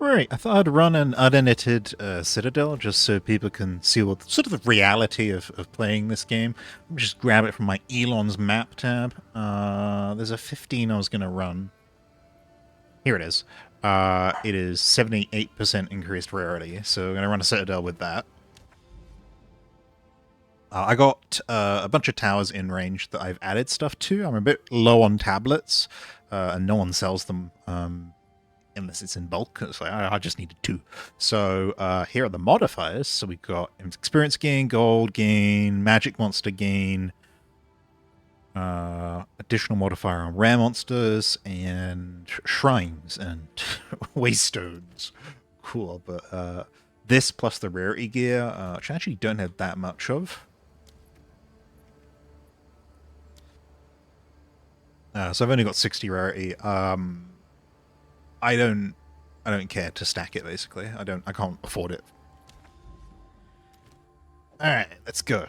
Right, I thought I'd run an unedited Citadel just so people can see what sort of the reality of playing this game. Just grab it from my Elon's map tab. There's a 15 I was going to run. Here it is. It is 78% increased rarity, so I'm going to run a Citadel with that. I got a bunch of towers in range that I've added stuff to. I'm a bit low on tablets, and no one sells them. Unless it's in bulk. It's like, I just needed two. So here are the modifiers. So we've got experience gain, gold gain, magic monster gain, additional modifier on rare monsters, and shrines and waystones. Cool, but this plus the rarity gear, which I actually don't have that much of. So I've only got 60 rarity. I don't care to stack it basically. I can't afford it. Alright, let's go.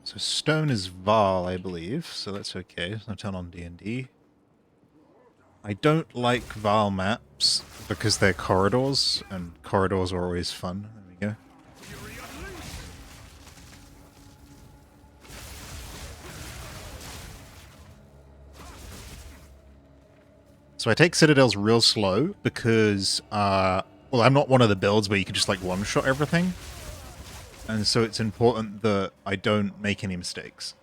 So stone is Val, I believe, so that's okay. So I'll turn on D&D. I don't like Val maps because they're corridors, and corridors are always fun. There we go. So I take Citadels real slow because, well, I'm not one of the builds where you can just like one-shot everything. And so it's important that I don't make any mistakes.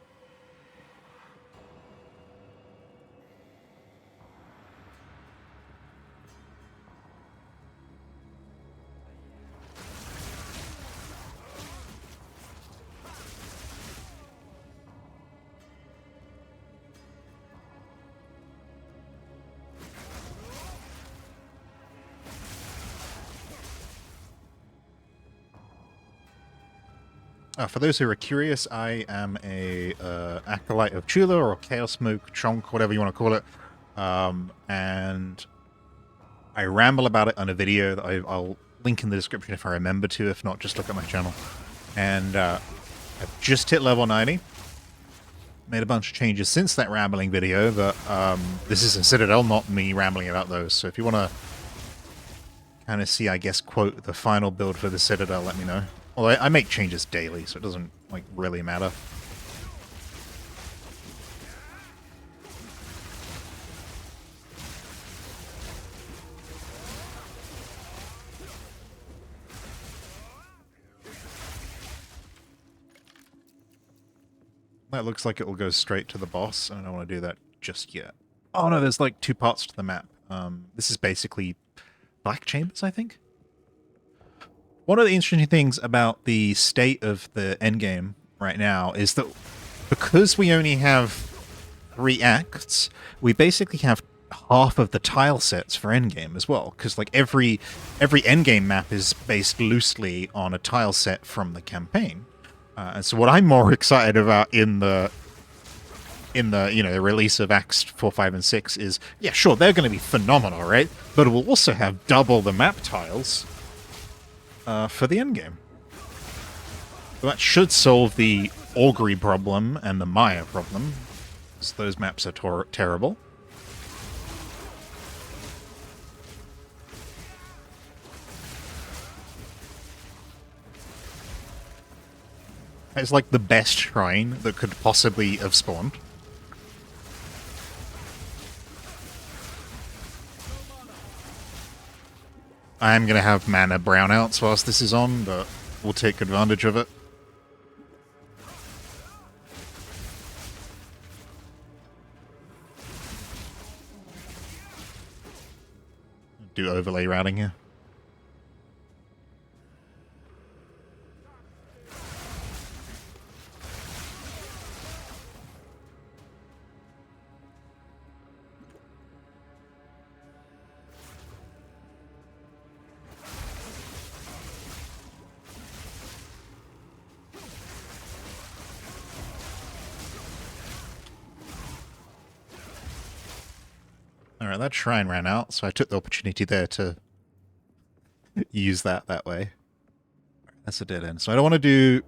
For those who are curious, I am a acolyte of Chula or Chaos Smoke, Chonk, whatever you want to call it. And I ramble about it on a video that I'll link in the description if I remember to. If not, just look at my channel. And I've just hit level 90. Made a bunch of changes since that rambling video, but this is a Citadel, not me rambling about those. So if you want to kind of see, I guess, quote, the final build for the Citadel, let me know. Although I make changes daily, so it doesn't, like, really matter. That looks like it will go straight to the boss, and I don't want to do that just yet. Oh no, there's like two parts to the map. This is basically Black Chambers, I think? One of the interesting things about the state of the endgame right now is that because we only have 3 acts, we basically have half of the tile sets for endgame as well, because like every endgame map is based loosely on a tile set from the campaign. And so what I'm more excited about in the the release of Acts 4, 5, and 6 is, yeah, sure, they're going to be phenomenal, right? But it will also have double the map tiles for the endgame. So that should solve the Augury problem and the Maya problem, because those maps are terrible. It's like the best shrine that could possibly have spawned. I am going to have mana brownouts whilst this is on, but we'll take advantage of it. Do overlay routing here. Alright, that shrine ran out, so I took the opportunity there to use that way. That's a dead end. So I don't want to do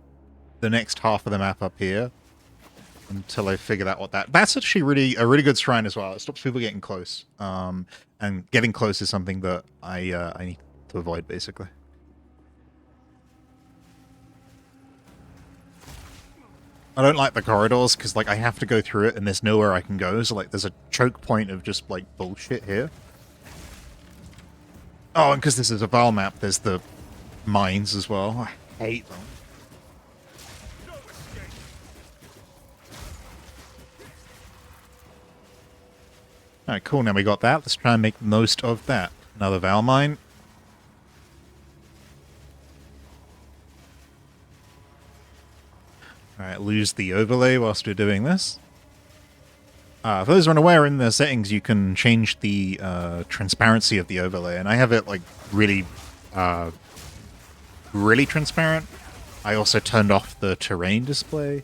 the next half of the map up here until I figured out what that's actually a really good shrine as well. It stops people getting close. And getting close is something that I need to avoid, basically. I don't like the corridors because, like, I have to go through it and there's nowhere I can go. So, like, there's a choke point of just, like, bullshit here. Oh, and because this is a Val map, there's the mines as well. I hate them. Alright, cool. Now we got that. Let's try and make the most of that. Another Val mine. Alright, lose the overlay whilst we're doing this. For those who are unaware, in the settings you can change the transparency of the overlay, and I have it like really transparent. I also turned off the terrain display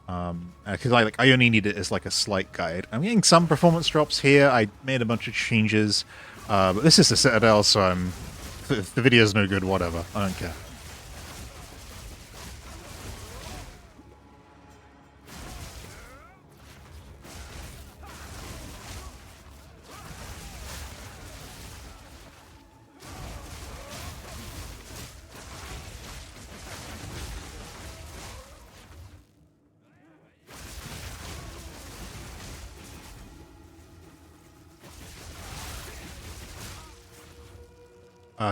because I only need it as like a slight guide. I'm getting some performance drops here. I made a bunch of changes, but this is the Citadel, so if the video's no good, whatever. I don't care.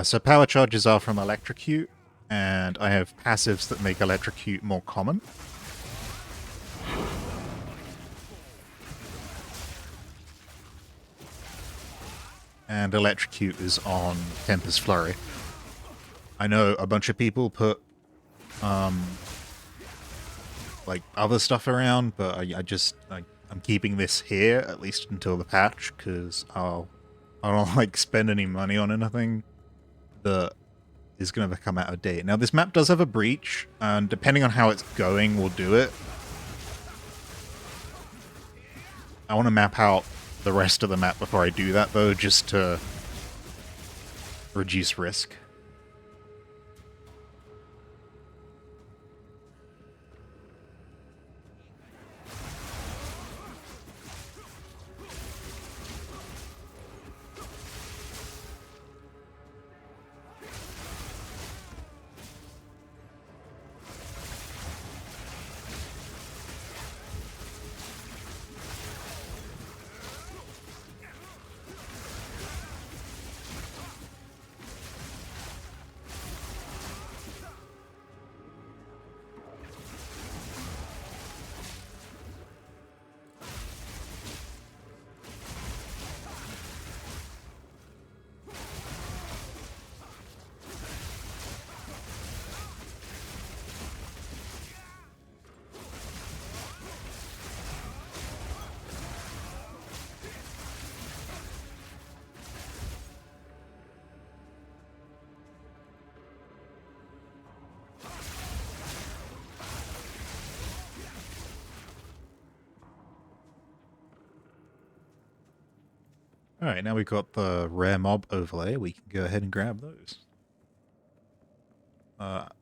So power charges are from Electrocute, and I have passives that make Electrocute more common. And Electrocute is on Tempest Flurry. I know a bunch of people put like other stuff around, but I'm keeping this here at least until the patch because I don't like spend any money on anything that is going to come out of date. Now this map does have a breach, and depending on how it's going, we'll do it. I want to map out the rest of the map before I do that, though, just to reduce risk. Alright, now we've got the rare mob overlay. We can go ahead and grab those.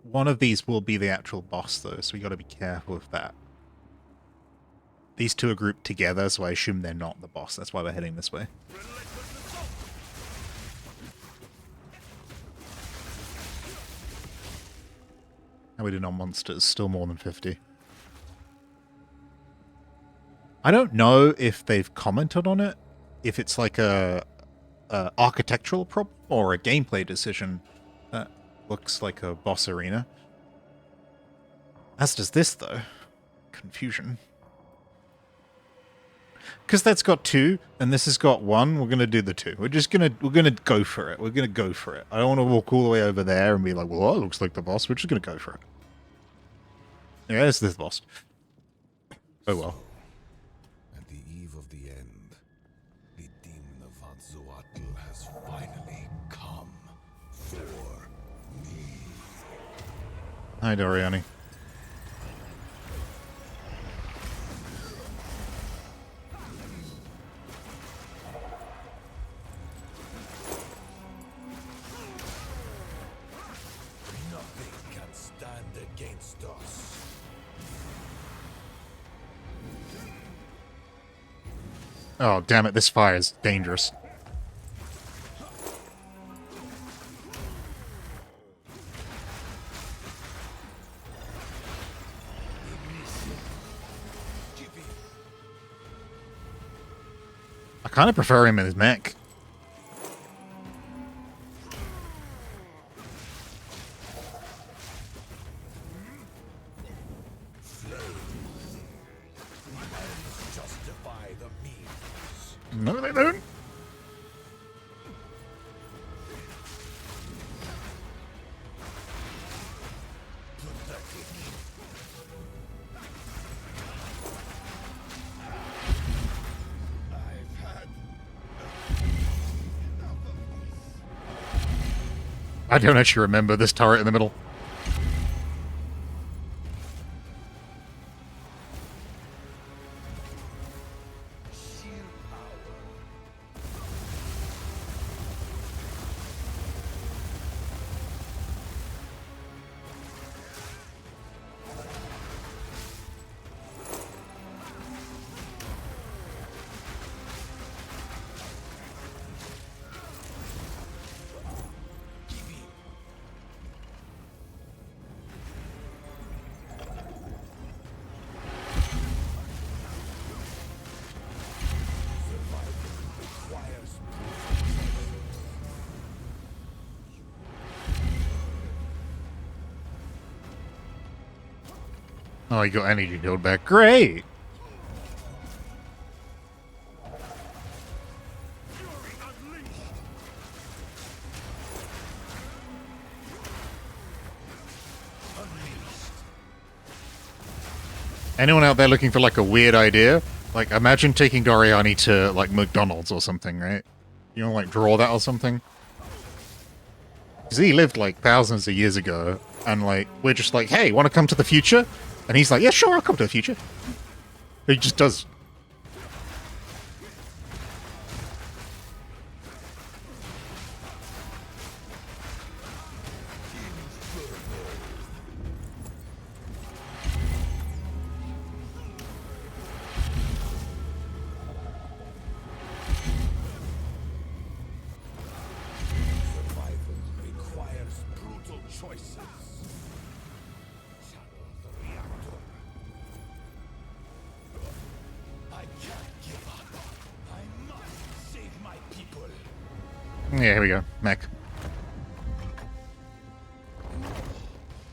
One of these will be the actual boss, though, so we got to be careful of that. These two are grouped together, so I assume they're not the boss. That's why we're heading this way. How we did on monsters, still more than 50. I don't know if they've commented on it, if it's like a architectural problem or a gameplay decision. That looks like a boss arena. As does this, though. Confusion. Because that's got 2, and this has got 1, we're gonna do the 2. We're gonna go for it. We're gonna go for it. I don't want to walk all the way over there and be like, well, that looks like the boss. We're just gonna go for it. Yeah, this is the boss. Oh well. At the eve of the end, the demon of Vatzoatl has finally come for me. Hi, Doriani. Oh, damn it, this fire is dangerous. I kind of prefer him in his mech. Justify the means. No, they don't. I don't actually remember this turret in the middle. Oh, you got energy build back. Great! Anyone out there looking for like a weird idea? Like, imagine taking Doriani to like McDonald's or something, right? You want to like draw that or something? Because he lived like thousands of years ago, and like we're just like, hey, want to come to the future? And he's like, yeah, sure, I'll come to the future. He just does. Survival requires brutal choices. Channel the reactor. I can't give up. I must save my people. Yeah, here we go. Mech.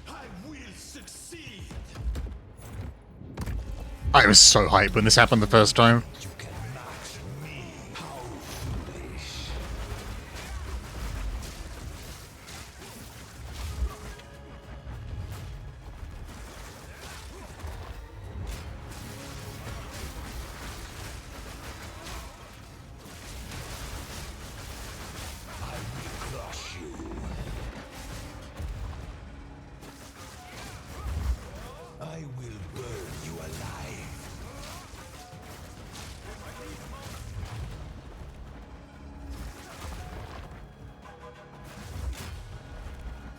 I will succeed. I was so hyped when this happened the first time. You can match me. How foolish. I will crush you. I will burn you alive.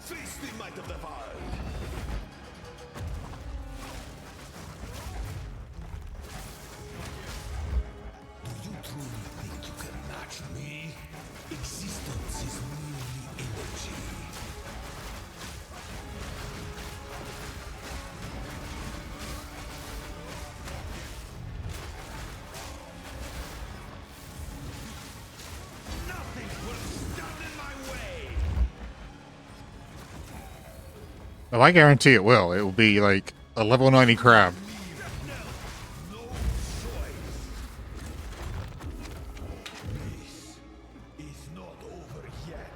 Face the might of the world. Do you truly think you can match me? Existence is merely energy. Nothing will stand in my way. Well, I guarantee it will. It will be like a level 90 crab. No choice. This is not over yet.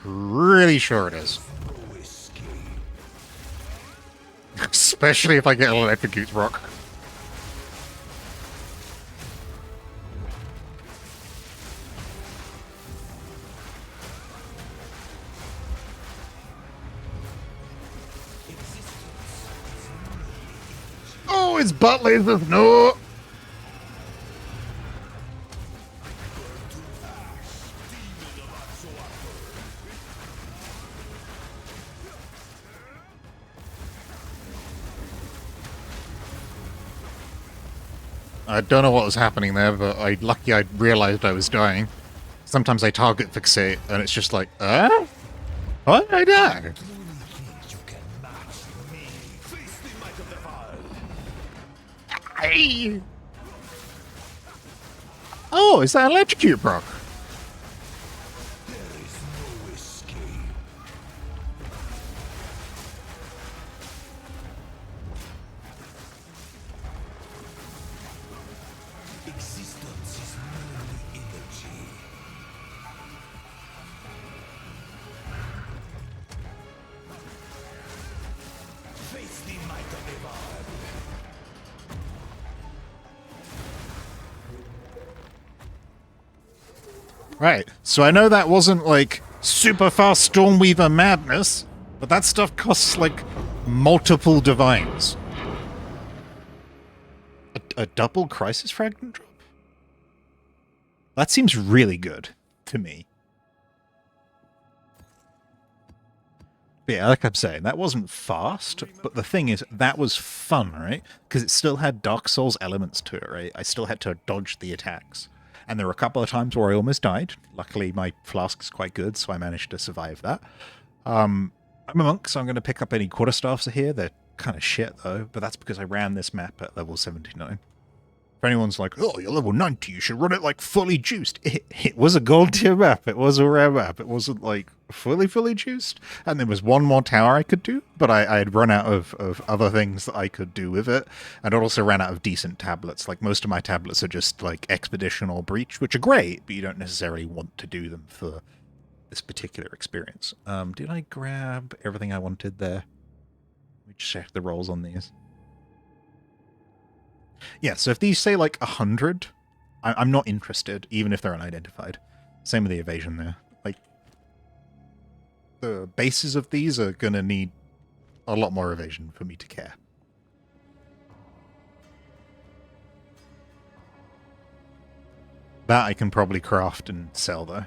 Really sure it is. No escape. Especially if I get an electrocute rock. Oh, it's butt lasers. No. I don't know what was happening there, but lucky I realized I was dying. Sometimes I target fixate, and it's just like, what did I die? Hey! Oh, is that electrocute proc? Right, so I know that wasn't like super fast Stormweaver madness, but that stuff costs like multiple divines. A double Crisis Fragment drop? That seems really good to me. But yeah, like I'm saying, that wasn't fast, but the thing is, that was fun, right? Because it still had Dark Souls elements to it, right? I still had to dodge the attacks. And there were a couple of times where I almost died. Luckily, my flask's quite good, so I managed to survive that. I'm a monk, so I'm going to pick up any quarterstaffs here. They're kind of shit, though, but that's because I ran this map at level 79. If anyone's like, oh, you're level 90, you should run it like fully juiced. It was a gold tier map. It was a rare map. It wasn't like fully juiced. And there was one more tower I could do, but I had run out of other things that I could do with it. And I also ran out of decent tablets. Like most of my tablets are just like Expedition or Breach, which are great, but you don't necessarily want to do them for this particular experience. Did I grab everything I wanted there? Let me check the rolls on these. Yeah, so if these say like 100, I'm not interested, even if they're unidentified. Same with the evasion there. Like, the bases of these are going to need a lot more evasion for me to care. That I can probably craft and sell, though.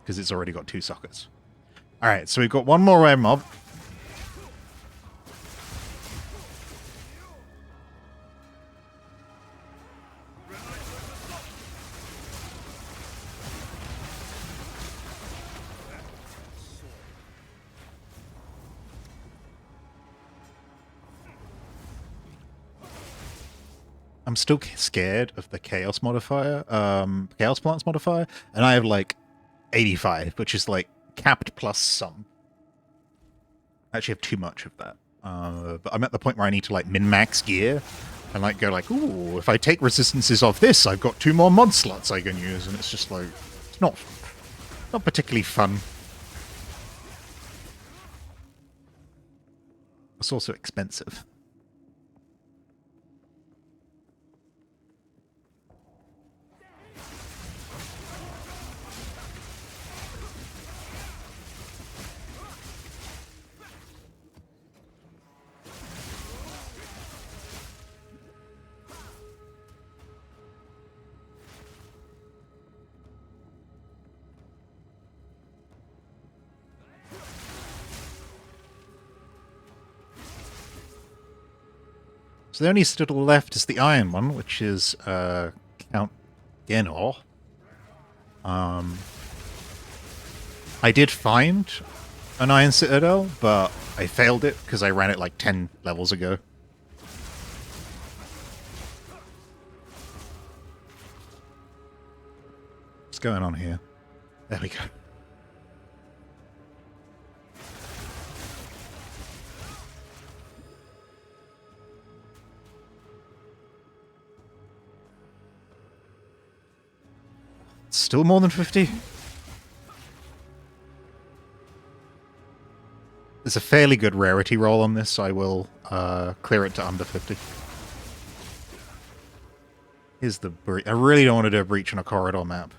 Because it's already got 2 sockets. Alright, so we've got one more rare mob. I'm still scared of the Chaos modifier, Chaos Plants modifier, and I have like 85, which is like capped plus some. I actually have too much of that. But I'm at the point where I need to like min-max gear and like go like, ooh, if I take resistances off this, I've got 2 more mod slots I can use, and it's just like, it's not particularly fun. It's also expensive. So the only citadel left is the iron one, which is Count Genor. I did find an iron citadel, but I failed it because I ran it like 10 levels ago. What's going on here? There we go. Still more than 50? There's a fairly good rarity roll on this, so I will clear it to under 50. Here's the breach. I really don't want to do a breach on a corridor map.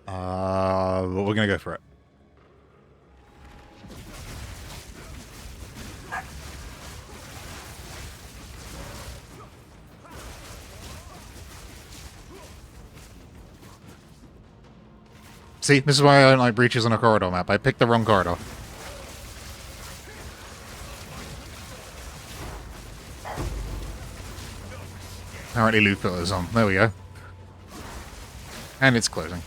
But we're going to go for it. See, this is why I don't like breaches on a corridor map. I picked the wrong corridor. Apparently loot filter's on. There we go. And it's closing.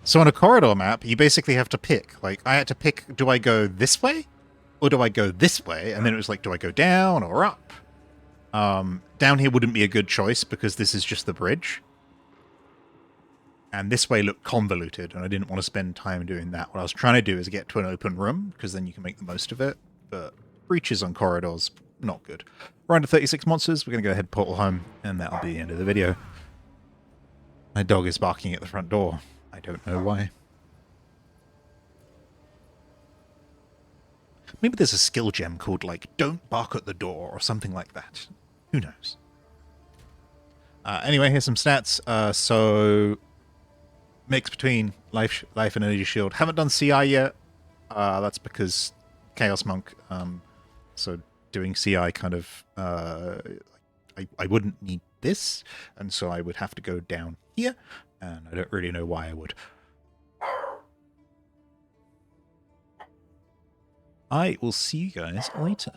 So on a corridor map, you basically have to pick. Like, I had to pick, do I go this way? Or do I go this way? And then it was like, do I go down or up? Down here wouldn't be a good choice because this is just the bridge. And this way looked convoluted, and I didn't want to spend time doing that. What I was trying to do is get to an open room, because then you can make the most of it. But breaches on corridors, not good. We're on to 36 monsters. We're going to go ahead and portal home, and that'll be the end of the video. My dog is barking at the front door. I don't know why. Maybe there's a skill gem called, like, don't bark at the door, or something like that. Who knows? Anyway, here's some stats. So... mix between life and energy shield. Haven't done CI yet. That's because Chaos Monk. So doing CI kind of I wouldn't need this, and so I would have to go down here, and I don't really know why I would. I will see you guys later.